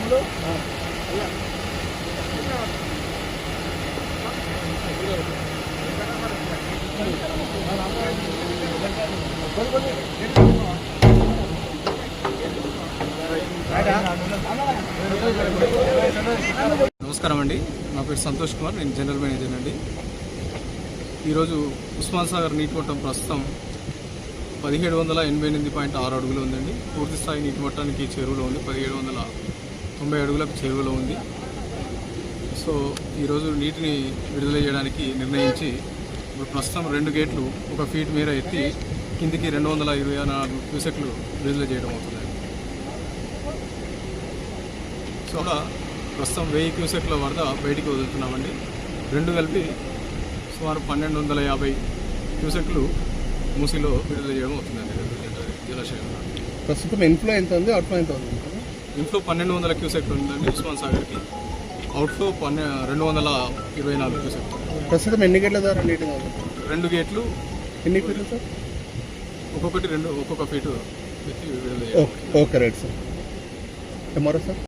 నమస్కారం అండి, నా పేరు సంతోష్ కుమార్, నేను జనరల్ మేనేజర్ అండి. ఈరోజు ఉస్మాన్ సాగర్ నీటి మట్టం ప్రస్తుతం 1788.6 అడుగులు ఉందండి. పూర్తి స్థాయి నీటి మట్టానికి చెరువులో ఉంది, 1790 అడుగులకు చెరువులో ఉంది. సో ఈరోజు నీటిని విడుదల చేయడానికి నిర్ణయించి ఇప్పుడు ప్రస్తుతం 2 గేట్లు 1 ఫీట్ మేర ఎత్తి కిందికి 224 క్యూసెక్లు విడుదల చేయడం అవుతుంది. సో ప్రస్తుతం 1000 క్యూసెక్ల వరద బయటికి వదులుతున్నామండి. 2 కలిపి సుమారు 1250 క్యూసెక్లు మూసిలో విడుదల చేయడం అవుతుందండి. 2 జలాశయంలో ప్రస్తుతం ఇన్ఫ్లో ఎంత ఉంది, అవుట్ఫ్లో ఎంత ఉంది? ఇన్ఫ్లో 1200 క్యూసెక్లు ఉందండి ఉస్మాన్ సాగర్కి. అవుట్ఫ్లో 224 క్యూసెక్లు. ప్రస్తుతం ఎన్ని గేట్ల ద్వారా నీటి? 2 గేట్లు. ఎన్ని ఫీట్లు సార్? ఒక్కొక్క ఫీటు ఎత్తి విడుదల చేయాలి. Okay right sir. మరో సార్